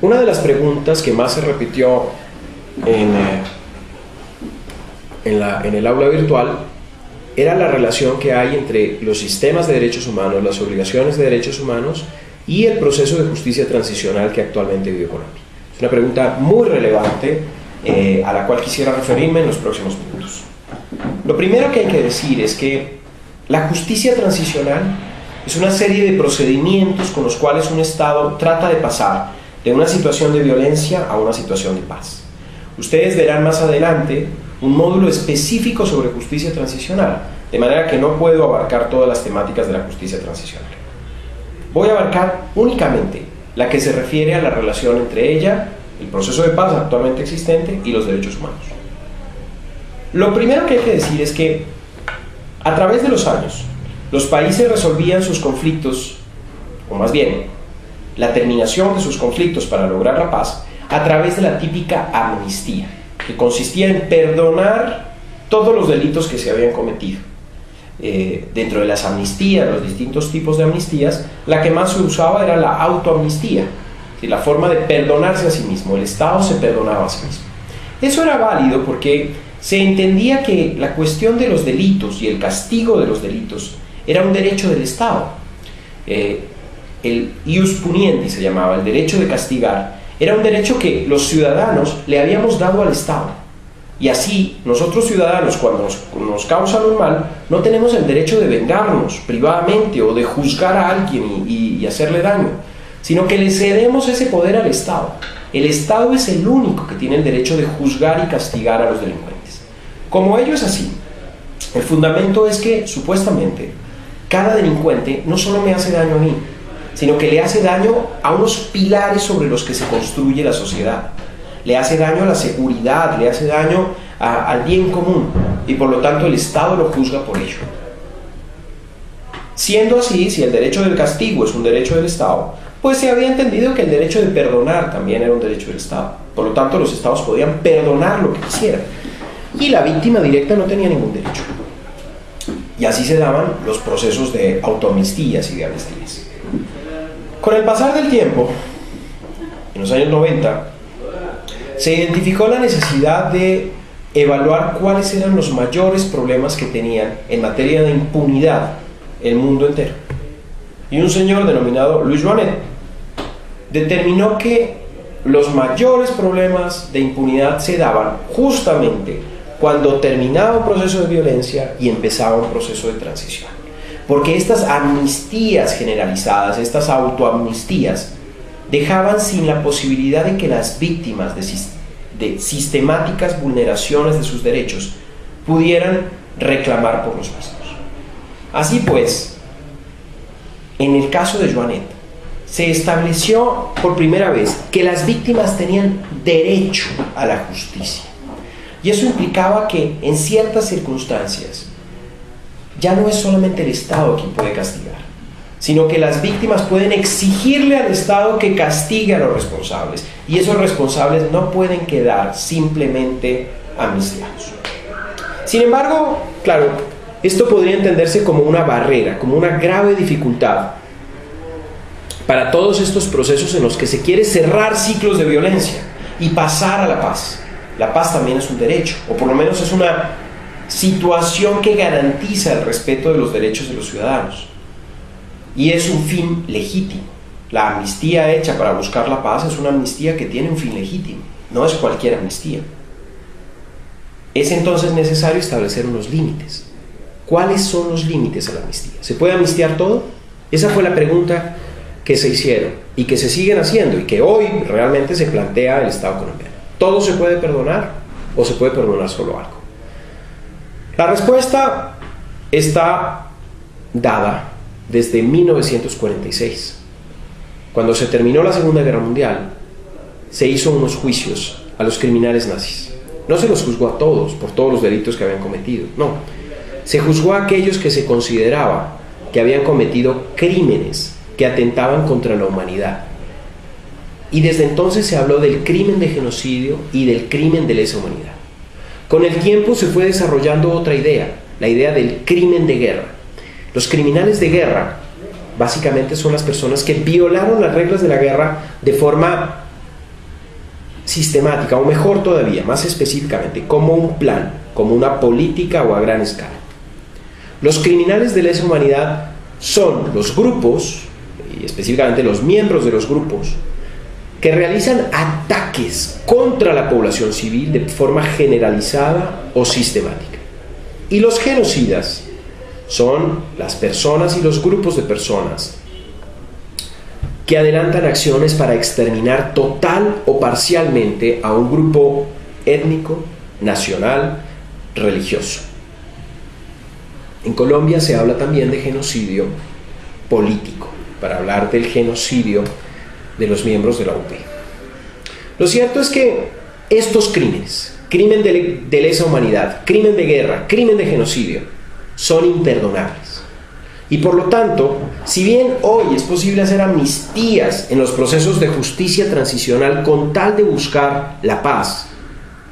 Una de las preguntas que más se repitió en el aula virtual era la relación que hay entre los sistemas de derechos humanos, las obligaciones de derechos humanos y el proceso de justicia transicional que actualmente vive Colombia. Es una pregunta muy relevante a la cual quisiera referirme en los próximos minutos. Lo primero que hay que decir es que la justicia transicional es una serie de procedimientos con los cuales un Estado trata de pasar de una situación de violencia a una situación de paz. Ustedes verán más adelante un módulo específico sobre justicia transicional, de manera que no puedo abarcar todas las temáticas de la justicia transicional. Voy a abarcar únicamente la que se refiere a la relación entre ella, el proceso de paz actualmente existente y los derechos humanos. Lo primero que hay que decir es que a través de los años los países resolvían sus conflictos, o más bien la terminación de sus conflictos para lograr la paz, a través de la típica amnistía, que consistía en perdonar todos los delitos que se habían cometido. Dentro de las amnistías, los distintos tipos de amnistías, la que más se usaba era la autoamnistía, la forma de perdonarse a sí mismo. El Estado se perdonaba a sí mismo. Eso era válido porque se entendía que la cuestión de los delitos y el castigo de los delitos era un derecho del Estado. El ius puniendi se llamaba, el derecho de castigar, era un derecho que los ciudadanos le habíamos dado al Estado. Y así, nosotros ciudadanos, cuando nos causan un mal, no tenemos el derecho de vengarnos privadamente o de juzgar a alguien y hacerle daño, sino que le cedemos ese poder al Estado. El Estado es el único que tiene el derecho de juzgar y castigar a los delincuentes. Como ello es así, el fundamento es que, supuestamente, cada delincuente no solo me hace daño a mí, sino que le hace daño a unos pilares sobre los que se construye la sociedad. Le hace daño a la seguridad, le hace daño al bien común, y por lo tanto el Estado lo juzga por ello. Siendo así, si el derecho del castigo es un derecho del Estado, pues se había entendido que el derecho de perdonar también era un derecho del Estado. Por lo tanto, los Estados podían perdonar lo que quisieran, y la víctima directa no tenía ningún derecho. Y así se daban los procesos de autoamnistías y de amnistías. Con el pasar del tiempo, en los años 90, se identificó la necesidad de evaluar cuáles eran los mayores problemas que tenían en materia de impunidad el mundo entero. Y un señor denominado Louis Joinet determinó que los mayores problemas de impunidad se daban justamente cuando terminaba un proceso de violencia y empezaba un proceso de transición. Porque estas amnistías generalizadas, estas autoamnistías, dejaban sin la posibilidad de que las víctimas de sistemáticas vulneraciones de sus derechos pudieran reclamar por los mismos. Así pues, en el caso de Joinet, se estableció por primera vez que las víctimas tenían derecho a la justicia. Y eso implicaba que en ciertas circunstancias ya no es solamente el Estado quien puede castigar, sino que las víctimas pueden exigirle al Estado que castigue a los responsables, y esos responsables no pueden quedar simplemente amnistiados. Sin embargo, claro, esto podría entenderse como una barrera, como una grave dificultad para todos estos procesos en los que se quiere cerrar ciclos de violencia y pasar a la paz. La paz también es un derecho, o por lo menos es una situación que garantiza el respeto de los derechos de los ciudadanos. Y es un fin legítimo. La amnistía hecha para buscar la paz es una amnistía que tiene un fin legítimo, no es cualquier amnistía. Es entonces necesario establecer unos límites. ¿Cuáles son los límites a la amnistía? ¿Se puede amnistiar todo? Esa fue la pregunta que se hicieron y que se siguen haciendo y que hoy realmente se plantea el Estado colombiano. ¿Todo se puede perdonar o se puede perdonar solo algo? La respuesta está dada desde 1946. Cuando se terminó la Segunda Guerra Mundial, se hizo unos juicios a los criminales nazis. No se los juzgó a todos por todos los delitos que habían cometido, no. Se juzgó a aquellos que se consideraba que habían cometido crímenes que atentaban contra la humanidad. Y desde entonces se habló del crimen de genocidio y del crimen de lesa humanidad. Con el tiempo se fue desarrollando otra idea, la idea del crimen de guerra. Los criminales de guerra básicamente son las personas que violaron las reglas de la guerra de forma sistemática, o mejor todavía, más específicamente, como un plan, como una política o a gran escala. Los criminales de lesa humanidad son los grupos, y específicamente los miembros de los grupos, que realizan ataques contra la población civil de forma generalizada o sistemática. Y los genocidas son las personas y los grupos de personas que adelantan acciones para exterminar total o parcialmente a un grupo étnico, nacional, religioso. En Colombia se habla también de genocidio político, para hablar del genocidio de los miembros de la UP. Lo cierto es que estos crímenes, crimen de lesa humanidad, crimen de guerra, crimen de genocidio, son imperdonables. Y por lo tanto, si bien hoy es posible hacer amnistías en los procesos de justicia transicional con tal de buscar la paz,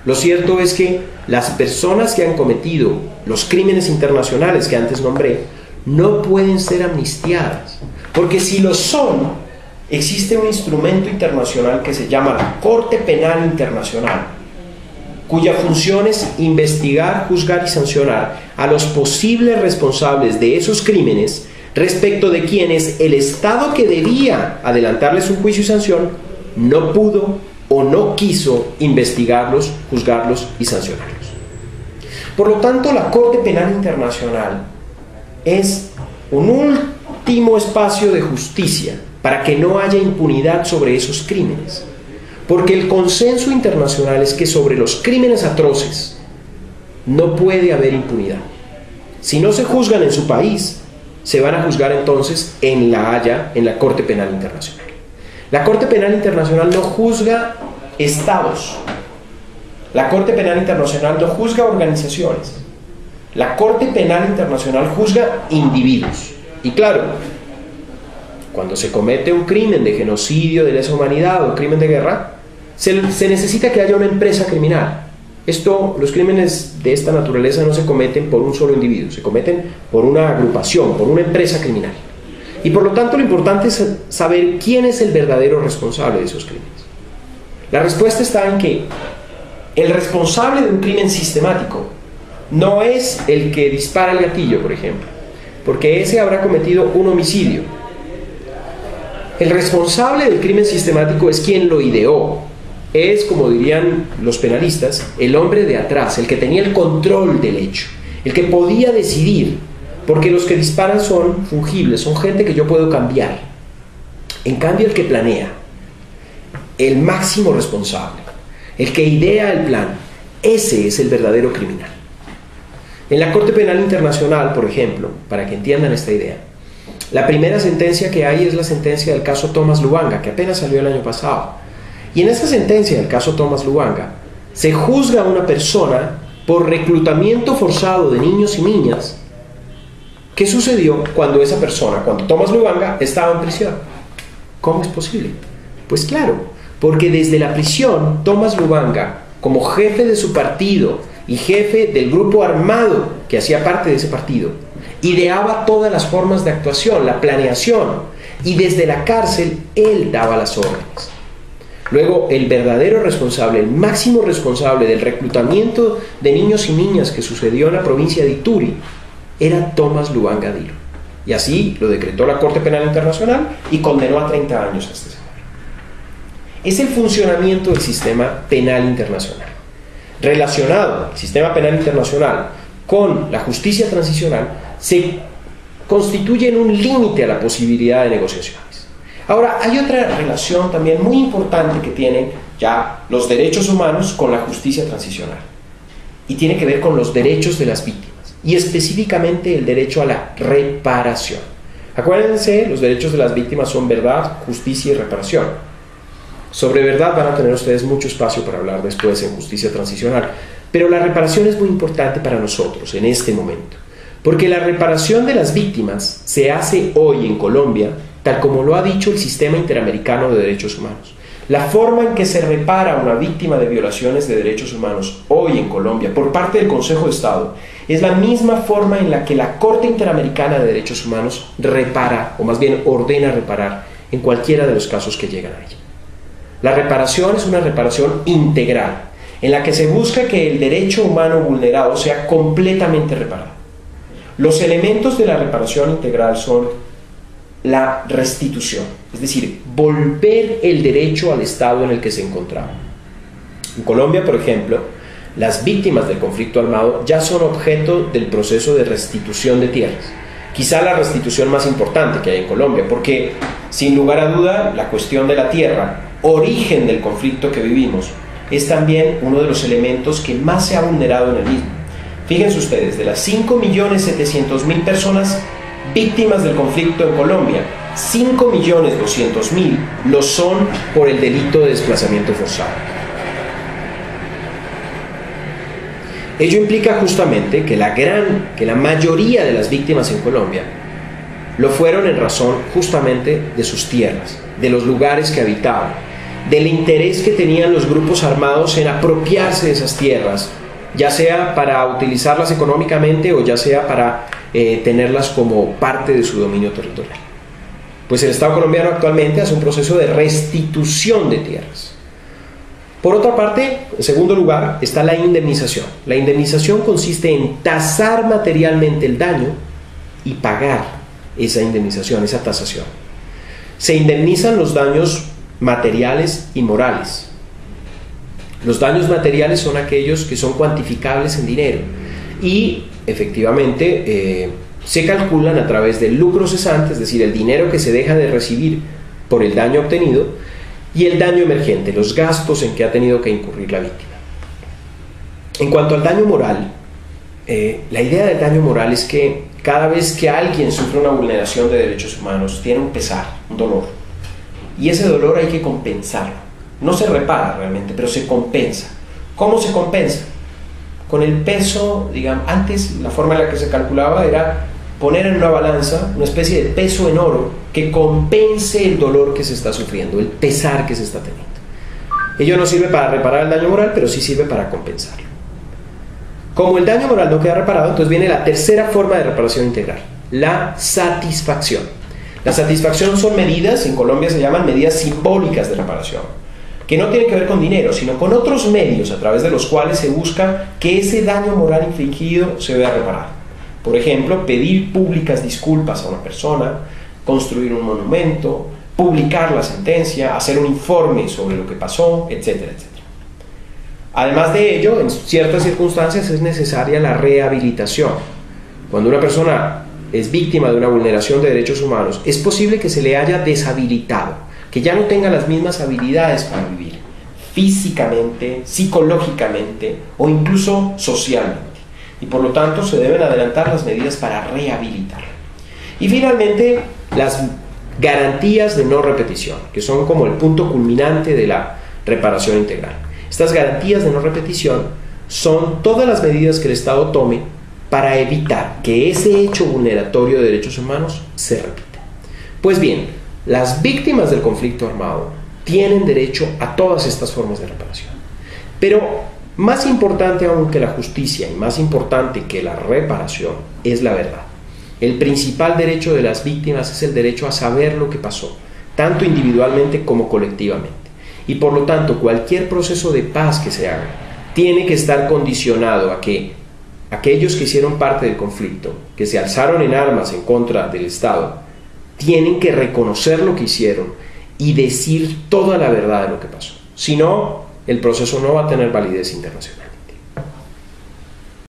lo cierto es que las personas que han cometido los crímenes internacionales que antes nombré no pueden ser amnistiadas, porque si lo son, existe un instrumento internacional que se llama la Corte Penal Internacional, cuya función es investigar, juzgar y sancionar a los posibles responsables de esos crímenes, respecto de quienes el Estado que debía adelantarles un juicio y sanción no pudo o no quiso investigarlos, juzgarlos y sancionarlos. Por lo tanto, la Corte Penal Internacional es un último espacio de justicia para que no haya impunidad sobre esos crímenes. Porque el consenso internacional es que sobre los crímenes atroces no puede haber impunidad. Si no se juzgan en su país, se van a juzgar entonces en La Haya, en la Corte Penal Internacional. La Corte Penal Internacional no juzga estados. La Corte Penal Internacional no juzga organizaciones. La Corte Penal Internacional juzga individuos. Y claro, cuando se comete un crimen de genocidio, de lesa humanidad o crimen de guerra, se necesita que haya una empresa criminal. Los crímenes de esta naturaleza no se cometen por un solo individuo, se cometen por una agrupación, por una empresa criminal. Y por lo tanto lo importante es saber quién es el verdadero responsable de esos crímenes. La respuesta está en que el responsable de un crimen sistemático no es el que dispara el gatillo, por ejemplo, porque ese habrá cometido un homicidio. El responsable del crimen sistemático es quien lo ideó. Es, como dirían los penalistas, el hombre de atrás, el que tenía el control del hecho, el que podía decidir, porque los que disparan son fungibles, son gente que yo puedo cambiar. En cambio, el que planea, el máximo responsable, el que idea el plan, ese es el verdadero criminal. En la Corte Penal Internacional, por ejemplo, para que entiendan esta idea, la primera sentencia que hay es la sentencia del caso Thomas Lubanga, que apenas salió el año pasado. Y en esa sentencia del caso Thomas Lubanga, se juzga a una persona por reclutamiento forzado de niños y niñas. ¿Qué sucedió cuando Thomas Lubanga estaba en prisión? ¿Cómo es posible? Pues claro, porque desde la prisión, Thomas Lubanga, como jefe de su partido y jefe del grupo armado que hacía parte de ese partido, ideaba todas las formas de actuación, la planeación, y desde la cárcel él daba las órdenes. Luego, el verdadero responsable, el máximo responsable del reclutamiento de niños y niñas que sucedió en la provincia de Ituri, era Thomas Lubanga Dilo. Y así lo decretó la Corte Penal Internacional y condenó a 30 años a este señor. Es el funcionamiento del sistema penal internacional. Relacionado el sistema penal internacional con la justicia transicional, se constituye en un límite a la posibilidad de negociaciones. Ahora, hay otra relación también muy importante que tienen ya los derechos humanos con la justicia transicional, y tiene que ver con los derechos de las víctimas, y específicamente el derecho a la reparación. Acuérdense, los derechos de las víctimas son verdad, justicia y reparación. Sobre verdad van a tener ustedes mucho espacio para hablar después en justicia transicional, pero la reparación es muy importante para nosotros en este momento, porque la reparación de las víctimas se hace hoy en Colombia tal como lo ha dicho el Sistema Interamericano de Derechos Humanos. La forma en que se repara a una víctima de violaciones de derechos humanos hoy en Colombia por parte del Consejo de Estado es la misma forma en la que la Corte Interamericana de Derechos Humanos repara, o más bien ordena reparar, en cualquiera de los casos que llegan a ella. La reparación es una reparación integral, en la que se busca que el derecho humano vulnerado sea completamente reparado. Los elementos de la reparación integral son la restitución, es decir, volver el derecho al estado en el que se encontraba. En Colombia, por ejemplo, las víctimas del conflicto armado ya son objeto del proceso de restitución de tierras. Quizá la restitución más importante que hay en Colombia, porque sin lugar a duda la cuestión de la tierra, origen del conflicto que vivimos, es también uno de los elementos que más se ha vulnerado en el mismo. Fíjense ustedes, de las 5.700.000 personas víctimas del conflicto en Colombia, 5.200.000 lo son por el delito de desplazamiento forzado. Ello implica justamente que la mayoría de las víctimas en Colombia lo fueron en razón justamente de sus tierras, de los lugares que habitaban, del interés que tenían los grupos armados en apropiarse de esas tierras, ya sea para utilizarlas económicamente o ya sea para tenerlas como parte de su dominio territorial. Pues el Estado colombiano actualmente hace un proceso de restitución de tierras. Por otra parte, en segundo lugar, está la indemnización. La indemnización consiste en tasar materialmente el daño y pagar esa indemnización, esa tasación. Se indemnizan los daños materiales y morales. Los daños materiales son aquellos que son cuantificables en dinero y efectivamente se calculan a través del lucro cesante, es decir, el dinero que se deja de recibir por el daño obtenido, y el daño emergente, los gastos en que ha tenido que incurrir la víctima. En cuanto al daño moral, la idea del daño moral es que cada vez que alguien sufre una vulneración de derechos humanos, tiene un pesar, un dolor, y ese dolor hay que compensarlo. No se repara realmente, pero se compensa. ¿Cómo se compensa? Con el peso, digamos, antes la forma en la que se calculaba era poner en una balanza una especie de peso en oro que compense el dolor que se está sufriendo, el pesar que se está teniendo. Ello no sirve para reparar el daño moral, pero sí sirve para compensarlo. Como el daño moral no queda reparado, entonces viene la tercera forma de reparación integral, la satisfacción. La satisfacción son medidas, en Colombia se llaman medidas simbólicas de reparación, que no tienen que ver con dinero, sino con otros medios a través de los cuales se busca que ese daño moral infligido se vea reparado. Por ejemplo, pedir públicas disculpas a una persona, construir un monumento, publicar la sentencia, hacer un informe sobre lo que pasó, etcétera, etcétera. Además de ello, en ciertas circunstancias es necesaria la rehabilitación. Cuando una persona es víctima de una vulneración de derechos humanos, es posible que se le haya deshabilitado, que ya no tenga las mismas habilidades para vivir, físicamente, psicológicamente o incluso socialmente. Y por lo tanto se deben adelantar las medidas para rehabilitarlo. Y finalmente, las garantías de no repetición, que son como el punto culminante de la reparación integral. Estas garantías de no repetición son todas las medidas que el Estado tome para evitar que ese hecho vulneratorio de derechos humanos se repita. Pues bien, las víctimas del conflicto armado tienen derecho a todas estas formas de reparación. Pero más importante aún que la justicia y más importante que la reparación es la verdad. El principal derecho de las víctimas es el derecho a saber lo que pasó, tanto individualmente como colectivamente. Y por lo tanto, cualquier proceso de paz que se haga tiene que estar condicionado a que aquellos que hicieron parte del conflicto, que se alzaron en armas en contra del Estado, tienen que reconocer lo que hicieron y decir toda la verdad de lo que pasó. Si no, el proceso no va a tener validez internacional.